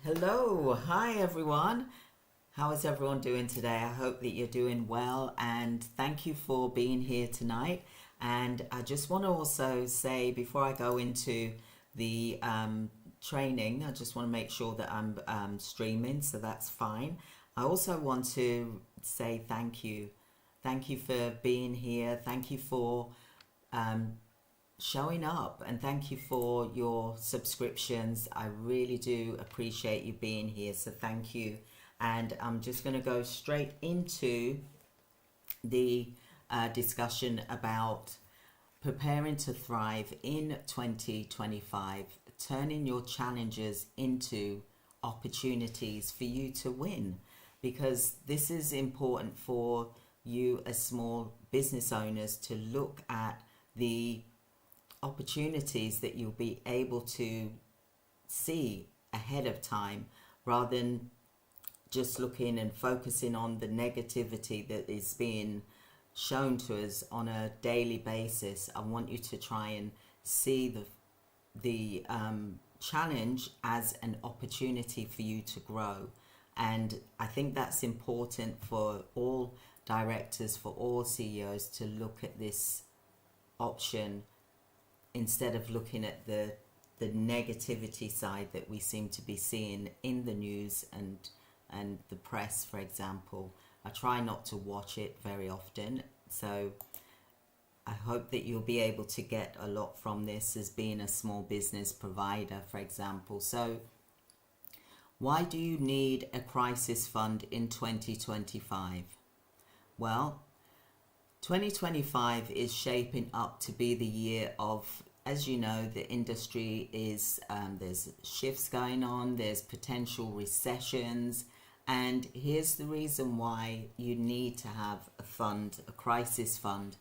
Hello, hi everyone. How is everyone doing today? I hope that you're doing well, and thank you for being here tonight. And I just want to also say, before I go into the training, I just want to make sure that I'm streaming, so that's fine. I also want to say thank you. Thank you for being here. Thank you for um, showing up, and thank you for your subscriptions. I really do appreciate you being here, so thank you. And I'm just going to go straight into the discussion about preparing to thrive in 2025, turning your challenges into opportunities for you to win, because this is important for you as small business owners to look at the opportunities that you'll be able to see ahead of time, rather than just looking and focusing on the negativity that is being shown to us on a daily basis. I want you to try and see the challenge as an opportunity for you to grow. And I think that's important for all directors, for all CEOs, to look at this option instead of looking at the negativity side that we seem to be seeing in the news and the press, for example. I try not to watch it very often, so I hope that you'll be able to get a lot from this as being a small business provider, for example. So why do you need a crisis fund in 2025? Well, 2025 is shaping up to be the year of, as you know, the industry is, there's shifts going on, there's potential recessions, and here's the reason why you need to have a fund, a crisis fund,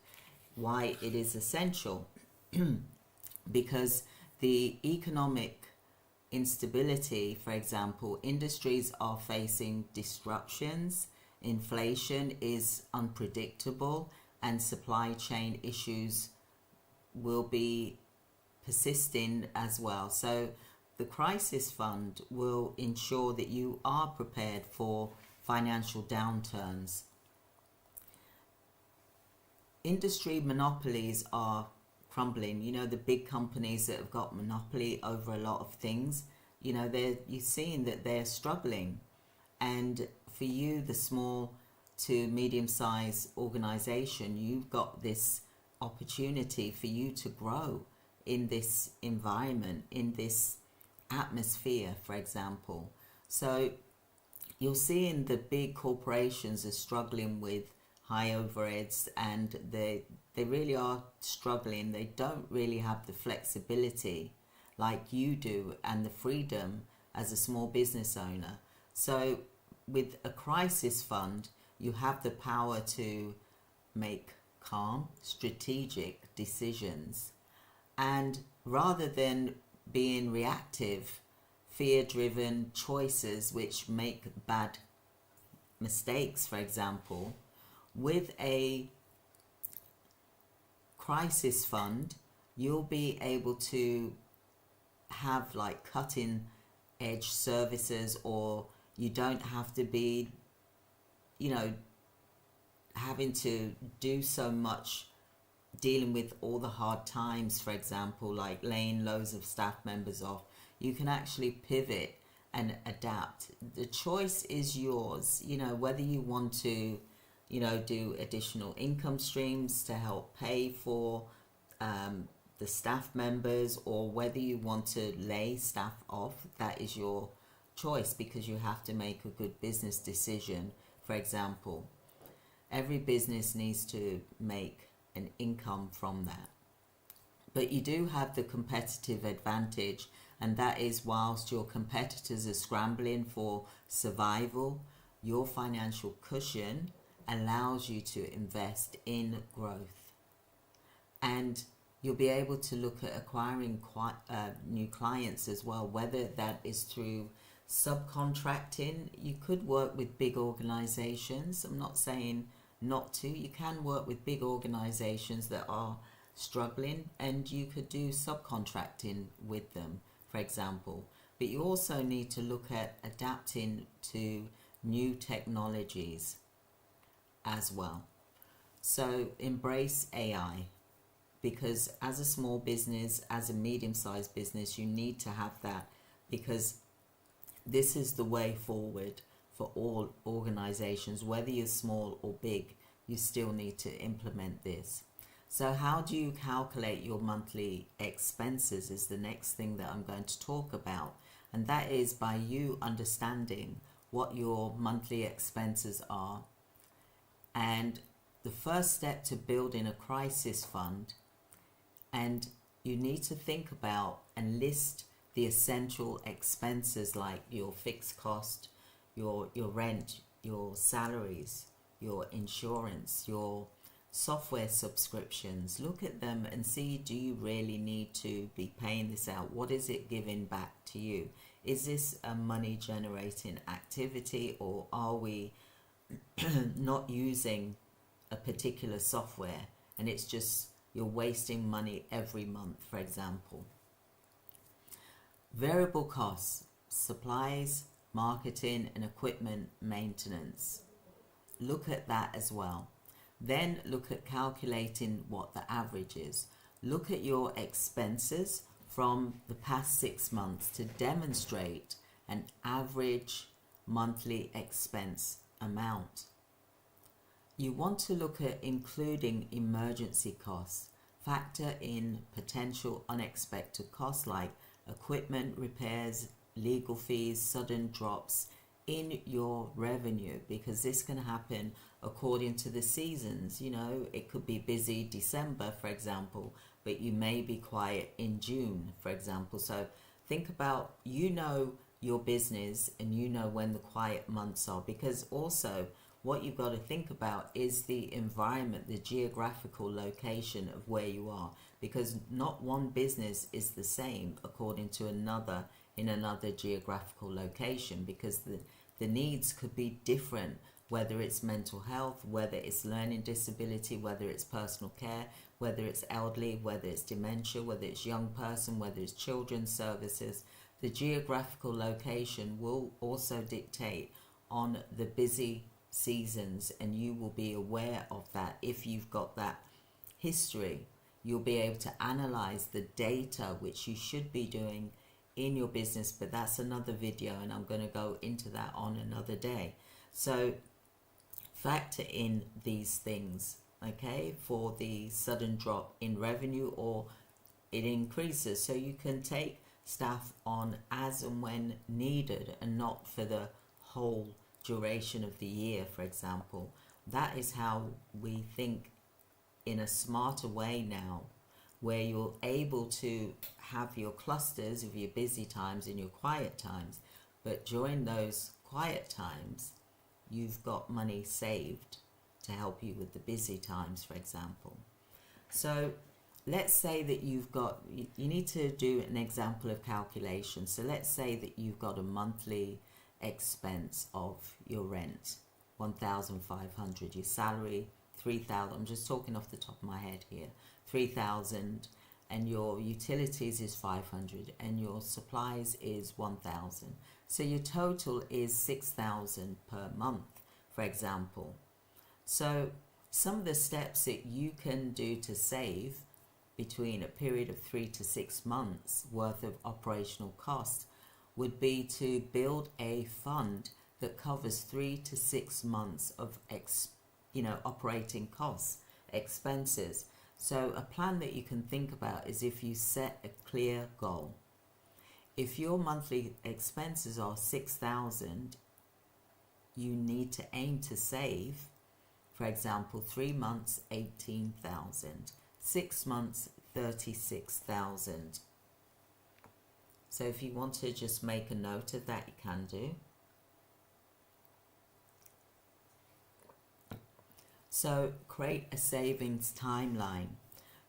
why it is essential. Because the economic instability, for example, industries are facing disruptions, inflation is unpredictable, and supply chain issues will be persisting as well. So the crisis fund will ensure that you are prepared for financial downturns. Industry monopolies are crumbling. You know, the big companies that have got monopoly over a lot of things, you know, you're seeing that they're struggling. And for you, the small to medium-sized organization, you've got this opportunity for you to grow in this environment, in this atmosphere, for example. So you're seeing the big corporations are struggling with high overheads, and they really are struggling. They don't really have the flexibility like you do and the freedom as a small business owner. So with a crisis fund, you have the power to make calm, strategic decisions. And rather than being reactive, fear-driven choices which make bad mistakes, for example, with a crisis fund, you'll be able to have like cutting edge services, or you don't have to be, you know, having to do so much dealing with all the hard times, for example, like laying loads of staff members off. You can actually pivot and adapt. The choice is yours, you know, whether you want to, you know, do additional income streams to help pay for the staff members, or whether you want to lay staff off. That is your choice, because you have to make a good business decision. For example, every business needs to make an income from that. But you do have the competitive advantage, and that is, whilst your competitors are scrambling for survival, your financial cushion allows you to invest in growth. And you'll be able to look at acquiring new clients as well, whether that is through subcontracting. You could work with big organizations. I'm not saying not to. You can work with big organizations that are struggling, and you could do subcontracting with them, for example. but you also need to look at adapting to new technologies as well. So embrace AI, because as a small business, as a medium-sized business, you need to have that, because this is the way forward for all organizations. Whether you're small or big, you still need to implement this. So how do you calculate your monthly expenses is the next thing that I'm going to talk about. And that is by you understanding what your monthly expenses are. And the first step to building a crisis fund, and you need to think about and list the essential expenses like your fixed cost, your rent, your salaries, your insurance, your software subscriptions. Look at them and see, do you really need to be paying this out? What is it giving back to you? Is this a money generating activity, or are we not using a particular software and it's just you're wasting money every month, for example? Variable costs, supplies, marketing and equipment maintenance. Look at that as well. Then look at calculating what the average is. Look at your expenses from the past 6 months to demonstrate an average monthly expense amount. You want to look at including emergency costs. Factor in potential unexpected costs like equipment repairs, legal fees, sudden drops in your revenue, because this can happen according to the seasons. You know, it could be busy December, for example, but you may be quiet in June, for example. So think about, you know, your business and you know when the quiet months are, because also what you've got to think about is the environment, the geographical location of where you are, because not one business is the same according to another in another geographical location, because the needs could be different, whether it's mental health, whether it's learning disability, whether it's personal care, whether it's elderly, whether it's dementia, whether it's young person, whether it's children's services. The geographical location will also dictate on the busy seasons, and you will be aware of that. If you've got that history, you'll be able to analyze the data, which you should be doing in your business, but that's another video and I'm going to go into that on another day. So factor in these things, okay, for the sudden drop in revenue, or it increases, so you can take staff on as and when needed and not for the whole duration of the year, for example. That is how we think in a smarter way now, where you're able to have your clusters of your busy times and your quiet times, but during those quiet times you've got money saved to help you with the busy times, for example. So let's say that you've got, you need to do an example of calculation. So let's say that you've got a monthly expense of your rent 1,500, your salary 3,000, I'm just talking off the top of my head here, 3,000, and your utilities is 500, and your supplies is 1,000. So your total is 6,000 per month, for example. So some of the steps that you can do to save between a period of 3 to 6 months worth of operational costs would be to build a fund that covers 3 to 6 months of operating costs, expenses. So a plan that you can think about is if you set a clear goal. If your monthly expenses are 6,000, you need to aim to save, for example, 3 months 18,000, 6 months 36,000. So if you want to just make a note of that, you can do. So create a savings timeline.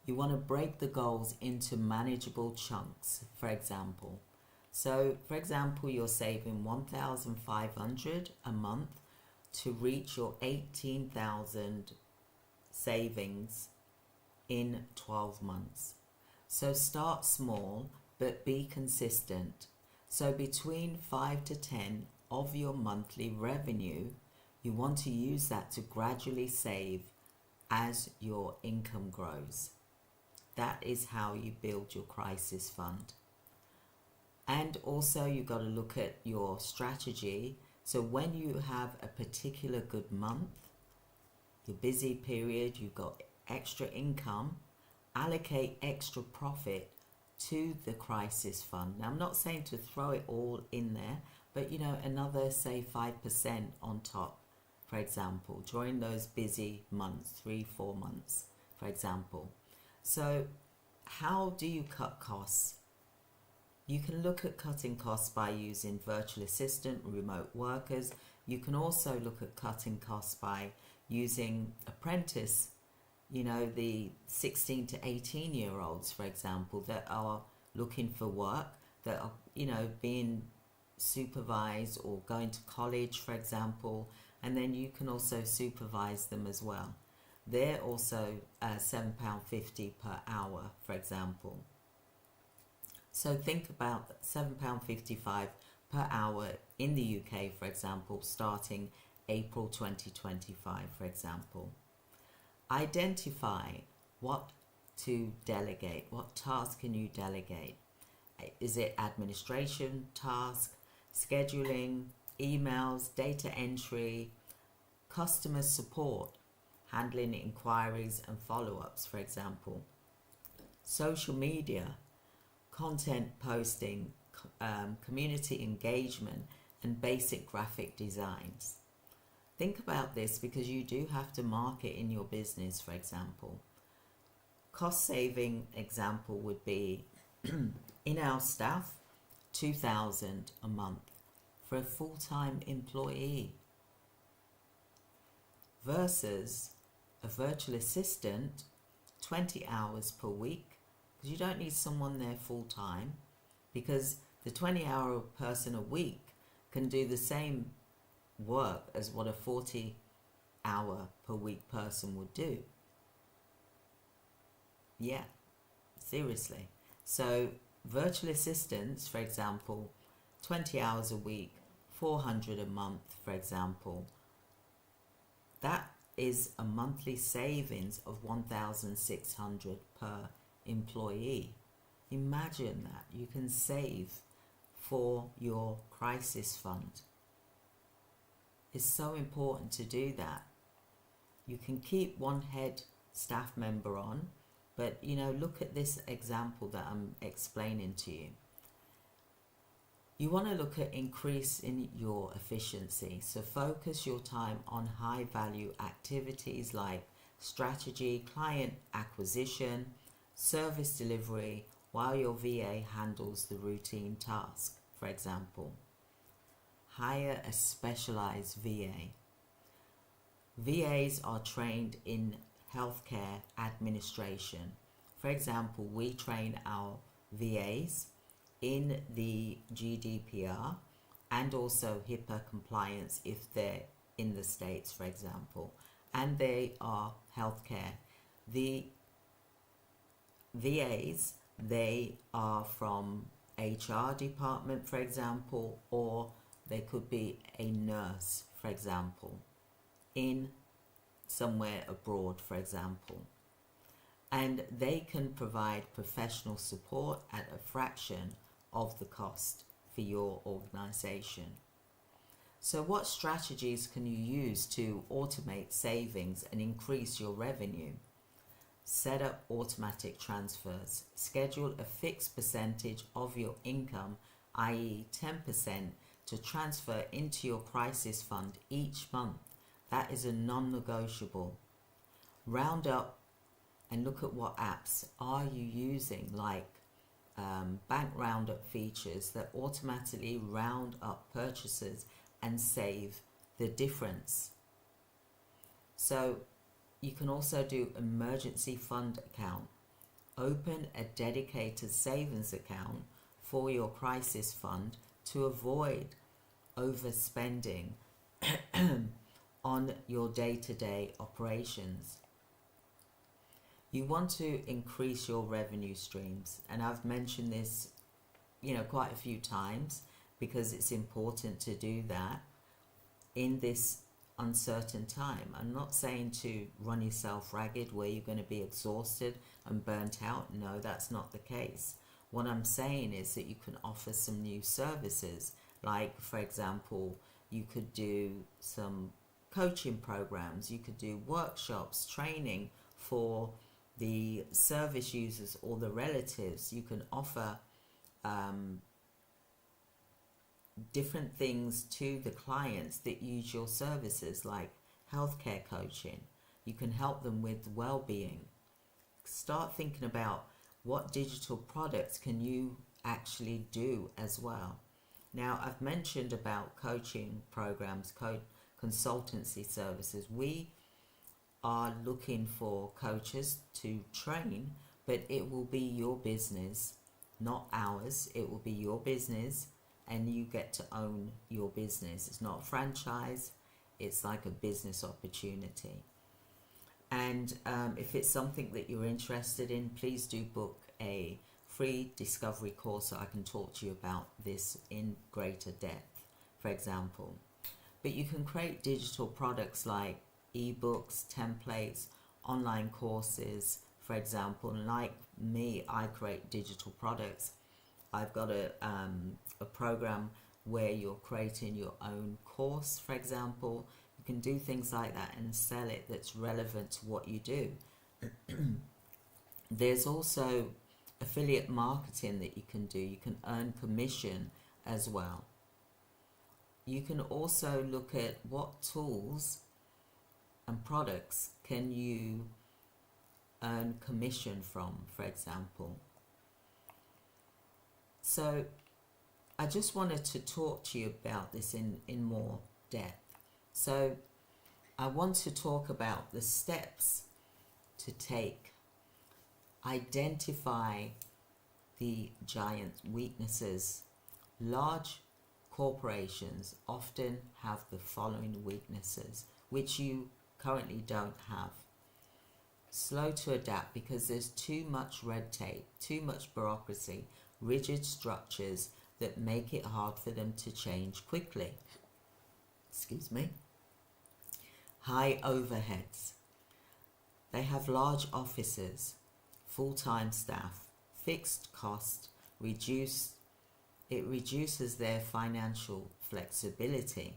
You want to break the goals into manageable chunks, for example. So for example, you're saving 1,500 a month to reach your 18,000 savings in 12 months. So start small, but be consistent. So between 5 to 10 of your monthly revenue, you want to use that to gradually save as your income grows. That is how you build your crisis fund. And also you've got to look at your strategy. So when you have a particular good month, your busy period, you've got extra income, allocate extra profit to the crisis fund. Now, I'm not saying to throw it all in there, but another, say, 5% on top, for example, during those busy months, 3-4 months, for example. So how do you cut costs? You can look at cutting costs by using virtual assistant, remote workers. You can also look at cutting costs by using apprentice, the 16 to 18 year olds, for example, that are looking for work, that are, being supervised or going to college, for example, and then you can also supervise them as well. They're also £7.50 per hour, for example. So think about £7.55 per hour in the UK, for example, starting April 2025, for example. Identify what to delegate. What task can you delegate? Is it administration task, scheduling, emails, data entry, customer support, handling inquiries and follow-ups, for example, social media, content posting, community engagement, and basic graphic designs. Think about this because you do have to market in your business, for example. Cost saving example would be in our staff, $2,000 a month for a full-time employee versus a virtual assistant, 20 hours per week, because you don't need someone there full-time, because the 20-hour person a week can do the same work as what a 40-hour per week person would do. Yeah, seriously. So virtual assistants, for example, 20 hours a week, 400 a month, for example, that is a monthly savings of 1,600 per employee. Imagine that you can save for your crisis fund. It's so important to do that. You can keep one head staff member on, but look at this example that I'm explaining to you. You want to look at increasing your efficiency. So focus your time on high value activities like strategy, client acquisition, service delivery, while your VA handles the routine task, for example. Hire a specialized VA. VAs are trained in healthcare administration. For example, we train our VAs in the GDPR and also HIPAA compliance if they're in the States, for example, and they are healthcare. The VAs, they are from HR department, for example, or they could be a nurse, for example, in somewhere abroad, for example. And they can provide professional support at a fraction of the cost for your organization. So what strategies can you use to automate savings and increase your revenue? Set up automatic transfers. Schedule a fixed percentage of your income, i.e. 10%, to transfer into your crisis fund each month. That is a non-negotiable. Round up and look at what apps are you using, like bank roundup features that automatically round up purchases and save the difference. So you can also do emergency fund account. Open a dedicated savings account for your crisis fund to avoid overspending on your day-to-day operations. You want to increase your revenue streams, and I've mentioned this quite a few times, because it's important to do that in this uncertain time. I'm not saying to run yourself ragged where you're going to be exhausted and burnt out. No, that's not the case. What I'm saying is that you can offer some new services, like, for example, you could do some coaching programs, you could do workshops, training for the service users or the relatives. You can offer different things to the clients that use your services, like healthcare coaching. You can help them with well-being. Start thinking about what digital products can you actually do as well. Now, I've mentioned about coaching programs, consultancy services. We are looking for coaches to train, but it will be your business, not ours. It will be your business, and you get to own your business. It's not a franchise, it's like a business opportunity. And if it's something that you're interested in, please do book a free discovery course so I can talk to you about this in greater depth, for example. But you can create digital products like ebooks, templates, online courses, for example. And like me, I create digital products. I've got a program where you're creating your own course, for example. You can do things like that and sell it that's relevant to what you do. There's also affiliate marketing that you can do. You can earn commission as well. You can also look at what tools and products can you earn commission from, for example. So I just wanted to talk to you about this in more depth. So I want to talk about the steps to take. Identify the giant weaknesses. Large corporations often have the following weaknesses, which you currently don't have. Slow to adapt because there's too much red tape, too much bureaucracy, rigid structures that make it hard for them to change quickly. Excuse me. High overheads. They have large offices, full-time staff, fixed cost, it reduces their financial flexibility.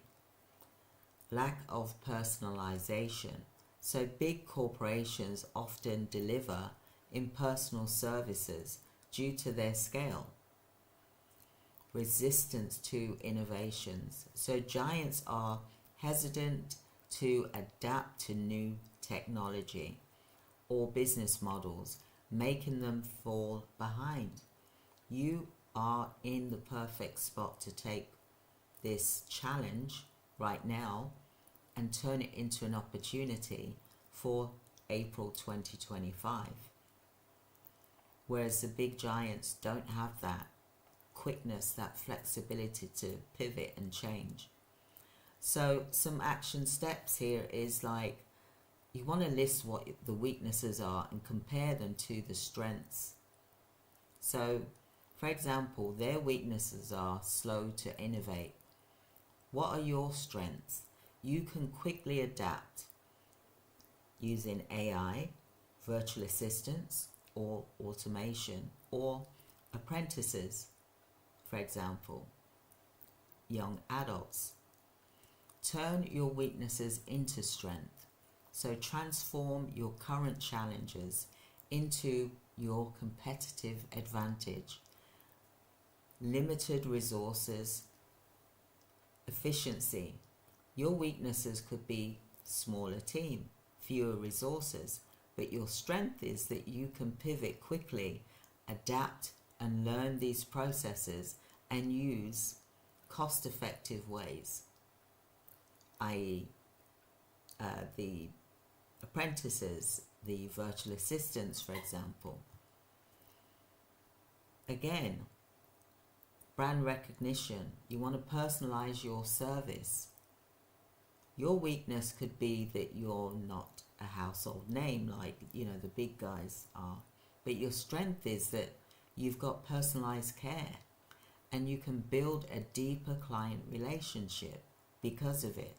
Lack of personalization. So big corporations often deliver impersonal services due to their scale. Resistance to innovations. So giants are hesitant to adapt to new technology or business models, making them fall behind. You are in the perfect spot to take this challenge right now and turn it into an opportunity for April 2025. Whereas the big giants don't have that quickness, that flexibility to pivot and change. So some action steps here is like, you want to list what the weaknesses are and compare them to the strengths. So, for example, their weaknesses are slow to innovate. What are your strengths? You can quickly adapt using AI, virtual assistants, or automation, or apprentices, for example, young adults. Turn your weaknesses into strength. So transform your current challenges into your competitive advantage. Limited resources, efficiency. Your weaknesses could be smaller team, fewer resources, but your strength is that you can pivot quickly, adapt and learn these processes and use cost-effective ways, i.e. the apprentices, the virtual assistants, for example. Again, brand recognition. You want to personalize your service. Your weakness could be that you're not a household name like, the big guys are. But your strength is that you've got personalized care. and you can build a deeper client relationship because of it.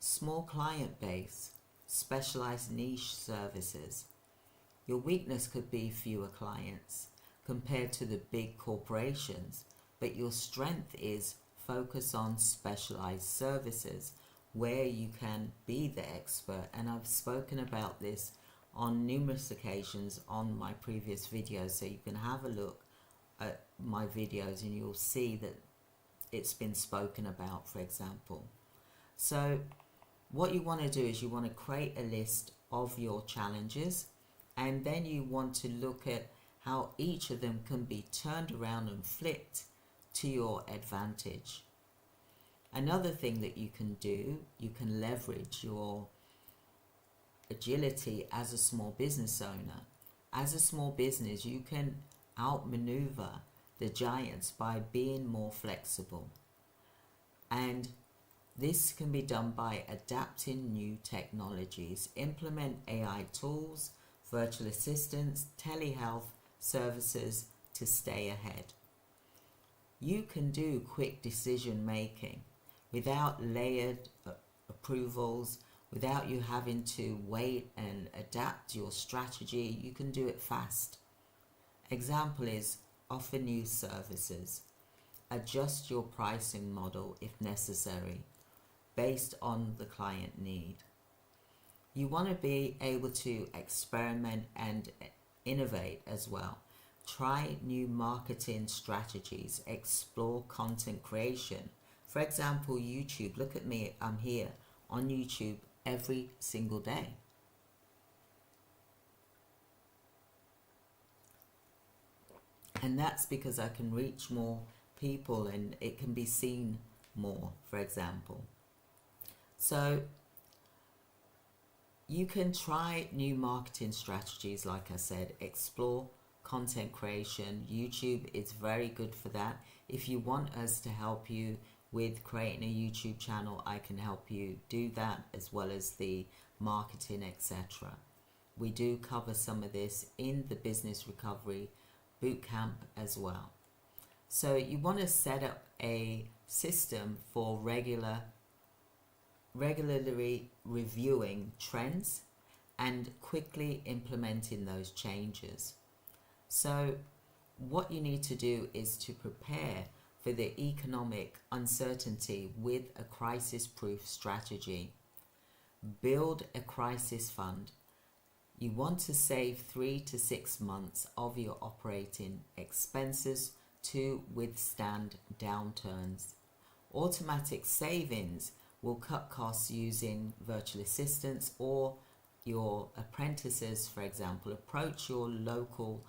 Small client base, specialized niche services. Your weakness could be fewer clients compared to the big corporations, but your strength is focus on specialized services where you can be the expert. And I've spoken about this on numerous occasions on my previous videos, so you can have a look at my videos and you'll see that it's been spoken about, for example. So what you want to do is you want to create a list of your challenges, and then you want to look at how each of them can be turned around and flipped to your advantage. Another thing that you can do, you can leverage your agility as a small business owner. As a small business, you can outmaneuver the giants by being more flexible. And this can be done by adapting new technologies, implement AI tools, virtual assistants, telehealth services to stay ahead. You can do quick decision making without layered approvals, without you having to wait and adapt your strategy. You can do it fast. Example is offer new services. Adjust your pricing model if necessary, based on the client need. You want to be able to experiment and innovate as well. Try new marketing strategies, explore content creation. For example, YouTube. Look at me, I'm here on YouTube every single day. And that's because I can reach more people and it can be seen more, for example. So you can try new marketing strategies, like I said, explore content creation. YouTube is very good for that. If you want us to help you with creating a YouTube channel, I can help you do that, as well as the marketing, etc. We do cover some of this in the Business Recovery Bootcamp as well. So you want to set up a system for regularly reviewing trends and quickly implementing those changes. So what you need to do is to prepare for the economic uncertainty with a crisis-proof strategy. Build a crisis fund. You want to save 3 to 6 months of your operating expenses to withstand downturns. Automatic savings will cut costs using virtual assistants or your apprentices, for example. Approach your local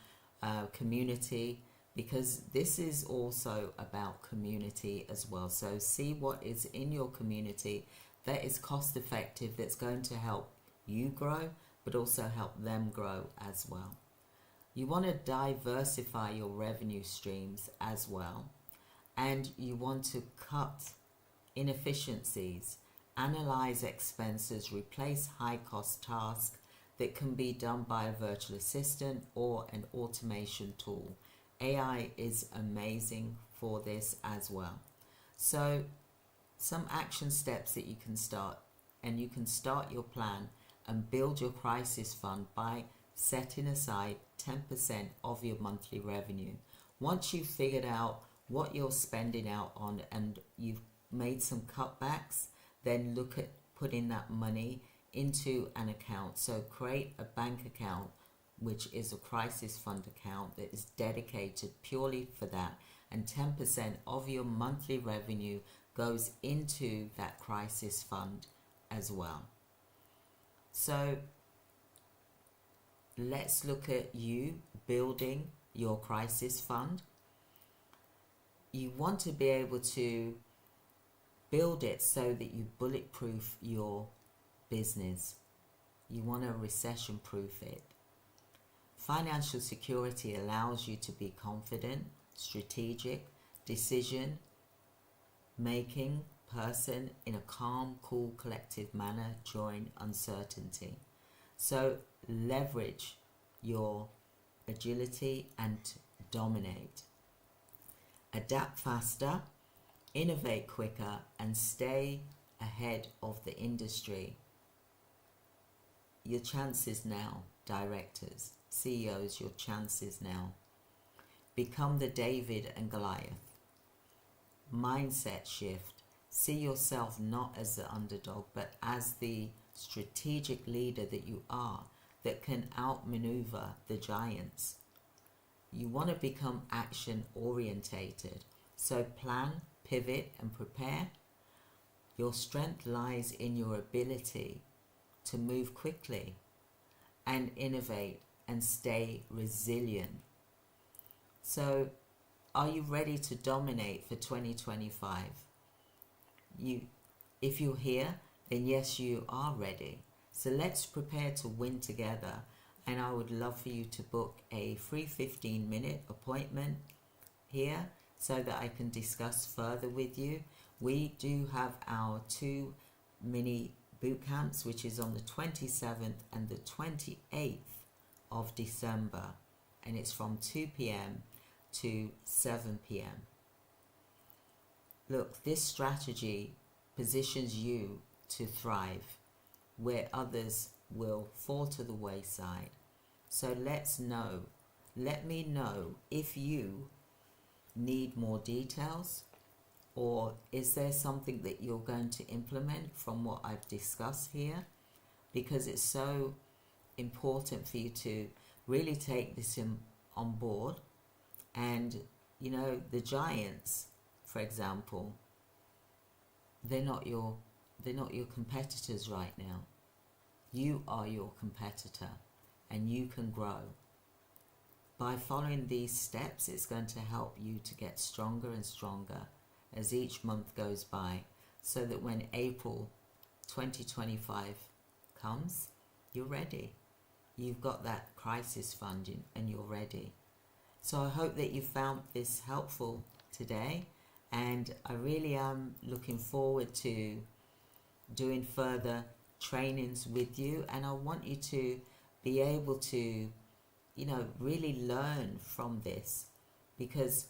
community, because this is also about community as well. So see what is in your community that is cost effective, that's going to help you grow, but also help them grow as well. You want to diversify your revenue streams as well, and you want to cut inefficiencies, analyze expenses, replace high cost tasks that can be done by a virtual assistant or an automation tool. AI is amazing for this as well. So some action steps that you can start, and you can start your plan and build your crisis fund by setting aside 10% of your monthly revenue. Once you've figured out what you're spending out on and you've made some cutbacks, then look at putting that money into an account. So create a bank account, which is a crisis fund account that is dedicated purely for that, and 10% of your monthly revenue goes into that crisis fund as well. So let's look at you building your crisis fund. You want to be able to build it so that you bulletproof your business. You want to recession proof it. Financial security allows you to be confident, strategic, decision making person in a calm, cool, collective manner during uncertainty. So leverage your agility and dominate. adapt faster, innovate quicker, and stay ahead of the industry. Your chances now, directors, CEOs, your chances now. Become the David and Goliath. Mindset shift. See yourself not as the underdog, but as the strategic leader that you are, that can outmaneuver the giants. You want to become action orientated. So plan, pivot, and prepare. Your strength lies in your ability to move quickly and innovate and stay resilient. So, are you ready to dominate for 2025? If you're here, then yes, you are ready. So let's prepare to win together. And I would love for you to book a free 15-minute appointment here so that I can discuss further with you. We do have our 2 mini boot camps, which is on the 27th and the 28th of December. And it's from 2 p.m. to 7 p.m. Look, this strategy positions you to thrive where others will fall to the wayside. So let me know if you need more details, or is there something that you're going to implement from what I've discussed here, because it's so important for you to really take this on board. And the giants, for example, they're not your competitors right now. You are your competitor, and you can grow. By following these steps, it's going to help you to get stronger and stronger as each month goes by, so that when April 2025 comes, you're ready. You've got that crisis fund and you're ready. So I hope that you found this helpful today, and I really am looking forward to doing further trainings with you, and I want you to be able to really learn from this, because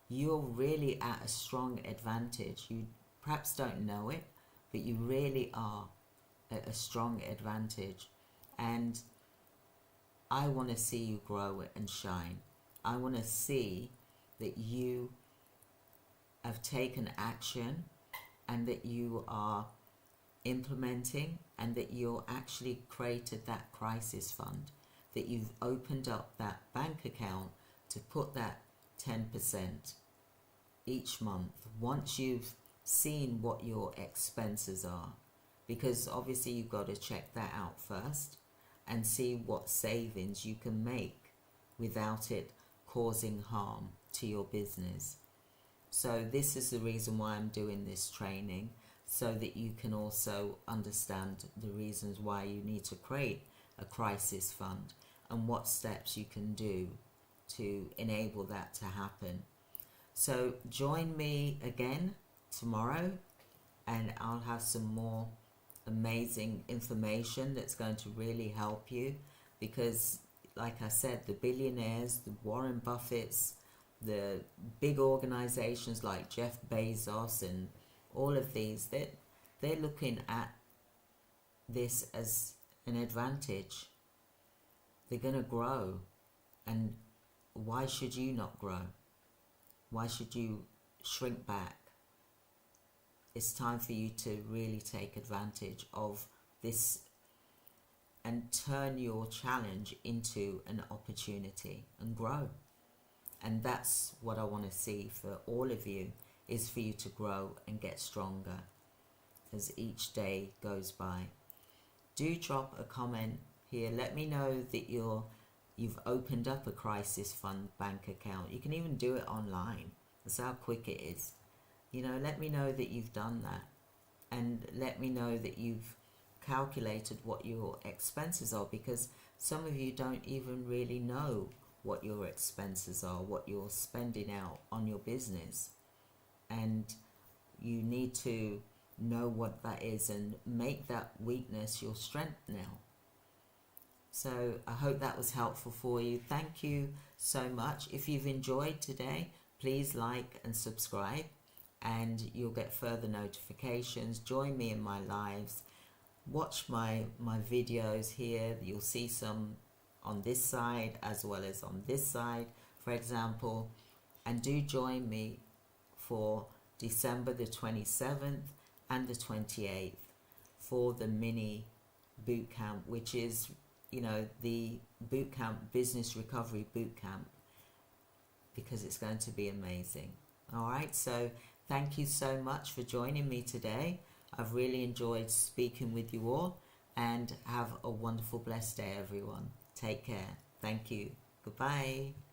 you're really at a strong advantage. You perhaps don't know it, but you really are at a strong advantage, and I want to see you grow and shine. I want to see that you have taken action and that you are implementing, and that you're actually created that crisis fund, that you've opened up that bank account to put that 10% each month once you've seen what your expenses are, because obviously you've got to check that out first and see what savings you can make without it causing harm to your business. So this is the reason why I'm doing this training, so that you can also understand the reasons why you need to create a crisis fund and what steps you can do to enable that to happen. So join me again tomorrow, and I'll have some more amazing information that's going to really help you, because like I said, the billionaires, the Warren Buffetts, the big organizations like Jeff Bezos and all of these, they're looking at this as an advantage. They're going to grow, and why should you not grow? Why should you shrink back? It's time for you to really take advantage of this and turn your challenge into an opportunity and grow. And that's what I want to see for all of you, is for you to grow and get stronger as each day goes by. Do drop a comment here. Let me know that you've opened up a crisis fund bank account. You can even do it online. That's how quick it is. Let me know that you've done that, and let me know that you've calculated what your expenses are, because some of you don't even really know what your expenses are, what you're spending out on your business, and you need to know what that is and make that weakness your strength now. So I hope that was helpful for you. Thank you so much. If you've enjoyed today, please like and subscribe, and you'll get further notifications. Join me in my lives. Watch my videos here. You'll see some on this side as well as on this side, for example. And do join me for December the 27th and the 28th for the mini boot camp, which is, the boot camp, business recovery boot camp, because it's going to be amazing. All right, so thank you so much for joining me today. I've really enjoyed speaking with you all, and have a wonderful, blessed day, everyone. Take care. Thank you. Goodbye.